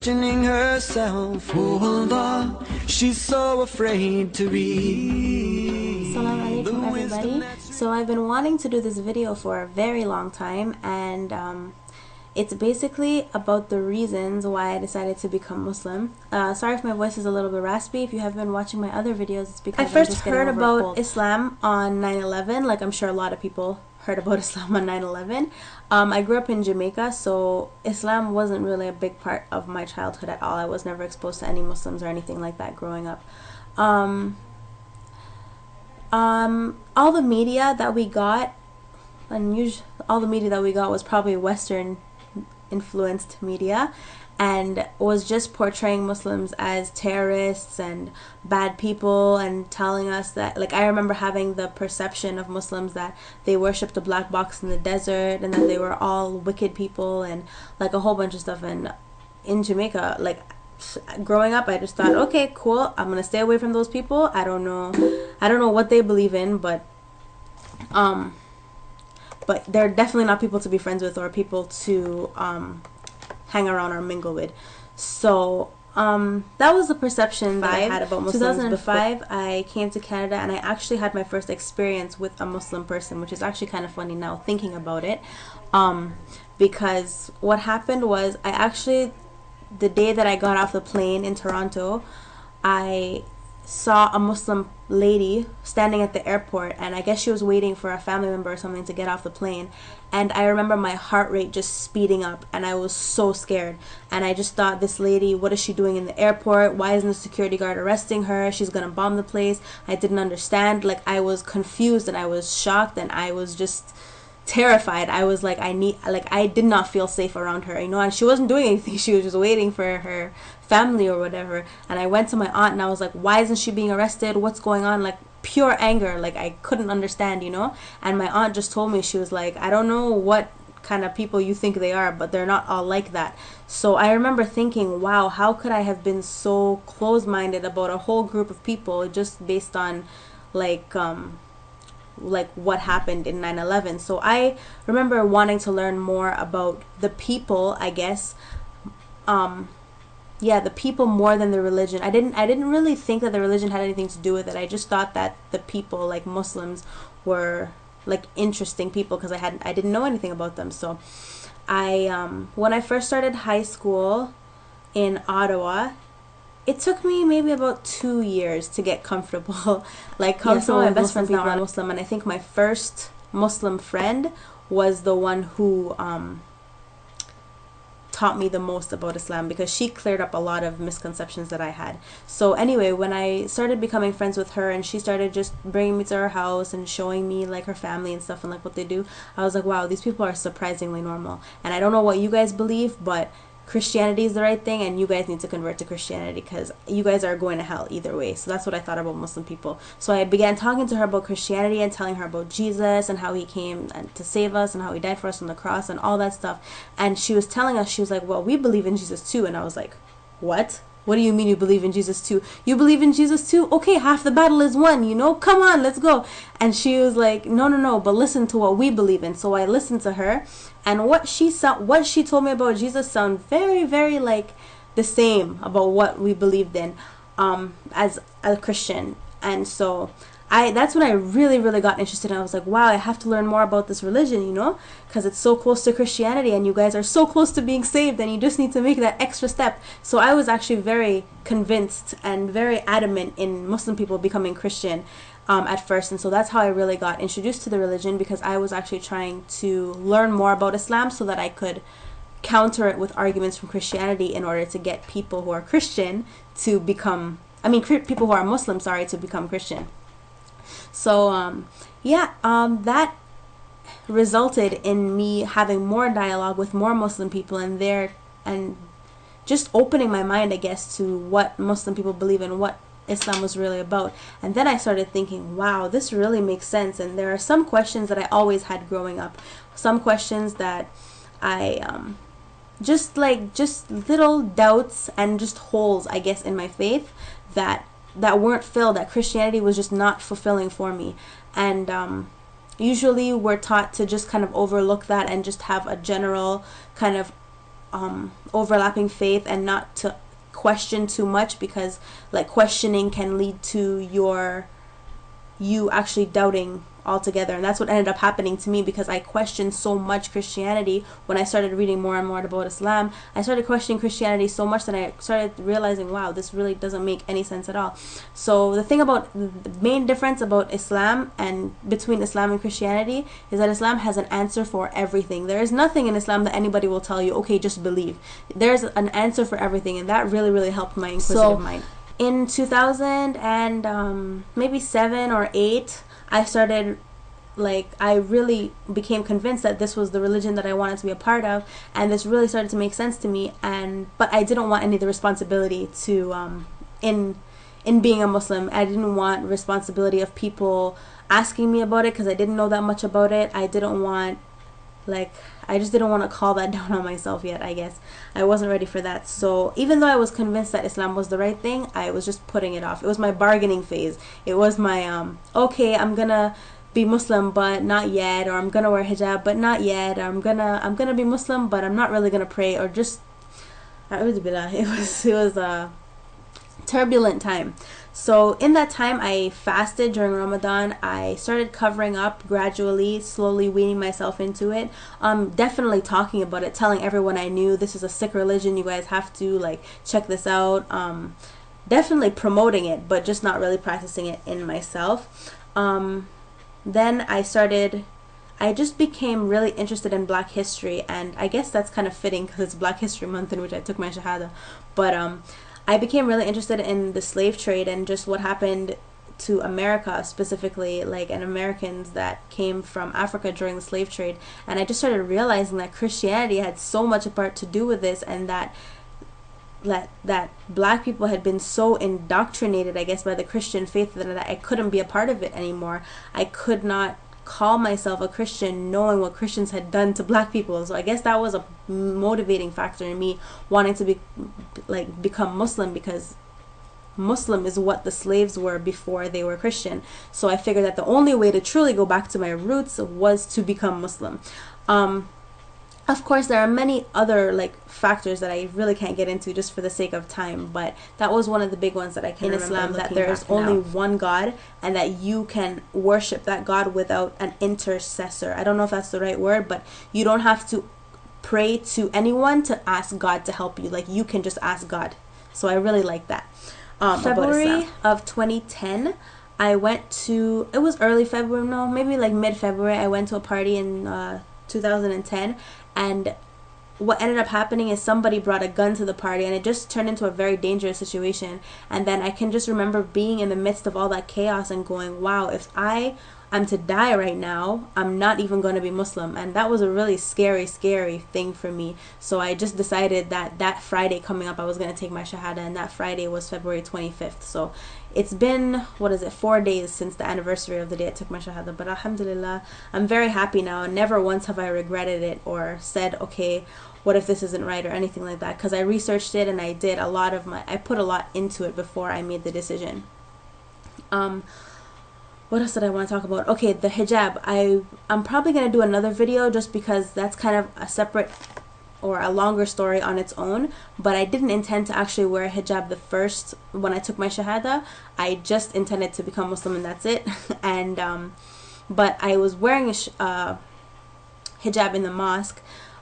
Herself, oh Allah, she's so afraid to read. Assalamu alaikum everybody. So I've been wanting to do this video for a very long time, and it's basically about the reasons why I decided to become Muslim. Sorry if my voice is a little bit raspy. If you have been watching my other videos, it's because I first heard about Islam on 9/11, like I'm sure a lot of people heard about Islam on 9/11. I grew up in Jamaica, so Islam wasn't really a big part of my childhood at all. I was never exposed to any Muslims or anything like that growing up. All the media that we got, all the media that we got was probably Western influenced media, and was just portraying Muslims as terrorists and bad people, and telling us that, like, I remember having the perception of Muslims that they worshipped a black box in the desert and that they were all wicked people and like a whole bunch of stuff. And in Jamaica, like, growing up, I just thought, okay, cool, I'm gonna stay away from those people. I don't know what they believe in, but they're definitely not people to be friends with or people to hang around or mingle with. So that was the perception that I had about Muslims. 2005, I came to Canada, and I actually had my first experience with a Muslim person, which is actually kind of funny now thinking about it, because what happened was, the day that I got off the plane in Toronto, I saw a Muslim lady standing at the airport, and I guess she was waiting for a family member or something to get off the plane. And I remember my heart rate just speeding up, and I was so scared. And I just thought, this lady, what is she doing in the airport? Why isn't the security guard arresting her? She's gonna bomb the place. I didn't understand. Like, I was confused and I was shocked and I was just terrified. I was like, I did not feel safe around her, you know. And she wasn't doing anything. She was just waiting for her family or whatever. And I went to my aunt and I was like, why isn't she being arrested? What's going on? Like, pure anger. Like, I couldn't understand, you know. And my aunt just told me, she was like, I don't know what kind of people you think they are, but they're not all like that. So I remember thinking, wow, how could I have been so close-minded about a whole group of people just based on like what happened in 9/11. So I remember wanting to learn more about the people, I guess. Yeah, the people more than the religion. I didn't really think that the religion had anything to do with it. I just thought that the people, like Muslims, were like interesting people because I didn't know anything about them. So when I first started high school in Ottawa, it took me maybe about 2 years to get comfortable. Like, some of my best friends now are Muslim, and I think my first Muslim friend was the one who taught me the most about Islam, because she cleared up a lot of misconceptions that I had. So anyway, when I started becoming friends with her and she started just bringing me to her house and showing me like her family and stuff and like what they do, I was like, wow, these people are surprisingly normal. And I don't know what you guys believe, but Christianity is the right thing, and you guys need to convert to Christianity because you guys are going to hell either way. So that's what I thought about Muslim people. So I began talking to her about Christianity and telling her about Jesus and how he came to save us and how he died for us on the cross and all that stuff. And she was telling us, she was like, well, we believe in Jesus too. And I was like, what? What do you mean you believe in Jesus too? You believe in Jesus too? Okay, half the battle is won, you know? Come on, let's go. And she was like, no, but listen to what we believe in. So I listened to her, and what she told me about Jesus sound very, very like the same about what we believed in as a Christian. And so that's when I really, really got interested. And I was like, wow, I have to learn more about this religion, you know, because it's so close to Christianity and you guys are so close to being saved, and you just need to make that extra step. So I was actually very convinced and very adamant in Muslim people becoming Christian at first. And so that's how I really got introduced to the religion, because I was actually trying to learn more about Islam so that I could counter it with arguments from Christianity in order to get people who are Christian to become, people who are Muslim, to become Christian. So that resulted in me having more dialogue with more Muslim people and just opening my mind, I guess, to what Muslim people believe in, what Islam was really about. And then I started thinking, wow, this really makes sense. And there are some questions that I always had growing up, some questions that I just little doubts and just holes, I guess, in my faith that weren't filled, that Christianity was just not fulfilling for me. And usually we're taught to just kind of overlook that and just have a general kind of overlapping faith and not to question too much, because like questioning can lead to you actually doubting altogether. And that's what ended up happening to me, because I questioned so much Christianity. When I started reading more and more about Islam, I started questioning Christianity so much that I started realizing, wow, this really doesn't make any sense at all. So the thing about the main difference about Islam and between Islam and Christianity is that Islam has an answer for everything. There is nothing in Islam that anybody will tell you, okay, just believe. There's an answer for everything, and that really helped my inquisitive mind. In 2000 and maybe 7 or 8, I really became convinced that this was the religion that I wanted to be a part of, and this really started to make sense to me. But I didn't want any of the responsibility to in being a Muslim. I didn't want responsibility of people asking me about it, because I didn't know that much about it. I just didn't want to call that down on myself yet, I guess. I wasn't ready for that. So even though I was convinced that Islam was the right thing, I was just putting it off. It was my bargaining phase. It was my, okay, I'm gonna be Muslim but not yet, or I'm gonna wear hijab but not yet, or I'm gonna be Muslim but I'm not really gonna pray, or just, it was a turbulent time. So in that time, I fasted during Ramadan. I started covering up gradually, slowly weaning myself into it. Definitely talking about it, telling everyone I knew, this is a sick religion, you guys have to like check this out. Definitely promoting it, but just not really practicing it in myself. Then I just became really interested in Black history, and I guess that's kind of fitting because it's Black History Month in which I took my Shahada. But I became really interested in the slave trade and just what happened to America specifically, like, and Americans that came from Africa during the slave trade. And I just started realizing that Christianity had so much a part to do with this, and that Black people had been so indoctrinated, I guess, by the Christian faith that I couldn't be a part of it anymore. I could not call myself a Christian knowing what Christians had done to Black people. So I guess that was a motivating factor in me wanting to become Muslim, because Muslim is what the slaves were before they were Christian. So I figured that the only way to truly go back to my roots was to become Muslim. Of course, there are many other factors that I really can't get into just for the sake of time, but that was one of the big ones that I can remember. In Islam, that there is only one God, and that you can worship that God without an intercessor. I don't know if that's the right word, but you don't have to pray to anyone to ask God to help you. Like, you can just ask God. So I really like that. February of 2010, I went to, it was early February, no, maybe like mid-February, I went to a party in 2010, and what ended up happening is somebody brought a gun to the party, and it just turned into a very dangerous situation. And then I can just remember being in the midst of all that chaos and going, wow, if I'm to die right now, I'm not even going to be Muslim. And that was a really scary thing for me. So I just decided that Friday coming up, I was going to take my Shahada, and that Friday was February 25th. So it's been, 4 days since the anniversary of the day I took my Shahada. But alhamdulillah, I'm very happy now. Never once have I regretted it or said, okay, what if this isn't right, or anything like that. Because I researched it, and I did I put a lot into it before I made the decision. What else did I want to talk about? Okay, the hijab. I'm probably going to do another video just because that's kind of a separate or a longer story on its own. But I didn't intend to actually wear a hijab when I took my Shahada. I just intended to become Muslim, and that's it. And but I was wearing a hijab in the mosque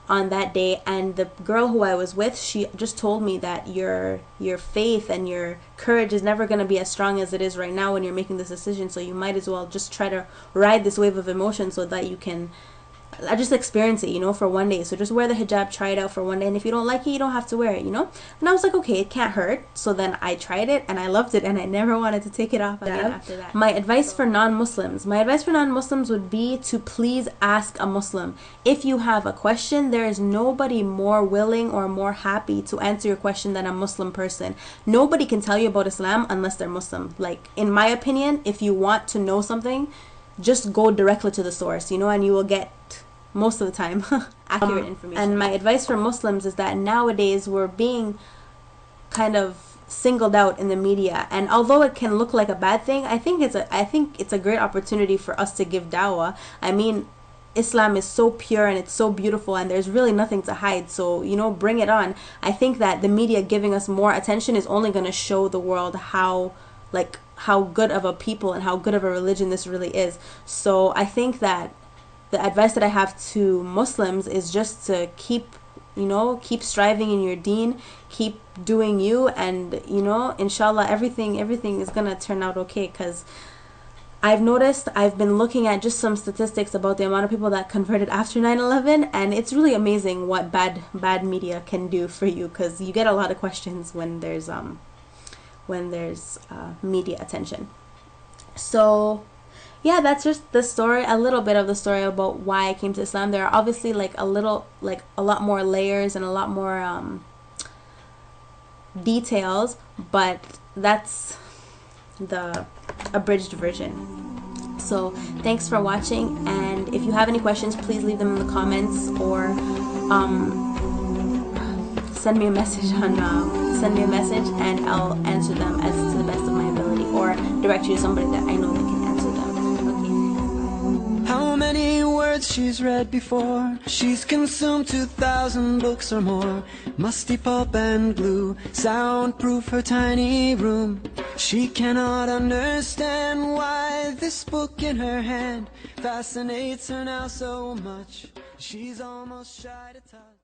on that day, and the girl who I was with, she just told me that your faith and your courage is never going to be as strong as it is right now when you're making this decision, so you might as well just try to ride this wave of emotion so that you can just experience it, for one day. So just wear the hijab, try it out for one day, and if you don't like it, you don't have to wear it, And I was like, okay, it can't hurt. So then I tried it, and I loved it, and I never wanted to take it off again after that. My advice for non-Muslims would be to please ask a Muslim. If you have a question, there is nobody more willing or more happy to answer your question than a Muslim person. Nobody can tell you about Islam unless they're Muslim. Like, in my opinion, if you want to know something, just go directly to the source, and you will get, most of the time, accurate information. And my advice for Muslims is that nowadays we're being kind of singled out in the media, and although it can look like a bad thing, I think it's a great opportunity for us to give dawah. I mean, Islam is so pure and it's so beautiful and there's really nothing to hide. So, you know, bring it on. I think that the media giving us more attention is only going to show the world how, like, how good of a people and how good of a religion this really is. So I think that the advice that I have to Muslims is just to keep, you know, keep striving in your deen, keep doing you, and, you know, inshallah, everything is going to turn out okay. Because I've noticed, I've been looking at just some statistics about the amount of people that converted after 9/11, and it's really amazing what bad media can do for you, because you get a lot of questions when there's media attention. So yeah, that's just the story, a little bit of the story about why I came to Islam. There are obviously like a lot more layers and a lot more details, but that's the abridged version. So thanks for watching, and if you have any questions, please leave them in the comments, or send me a message and I'll answer them as to the best of my ability, or direct you to somebody that I know that can answer them. Okay. How many words she's read before? She's consumed 2,000 books or more. Musty pulp and glue soundproof her tiny room. She cannot understand why this book in her hand fascinates her now so much. She's almost shy to touch.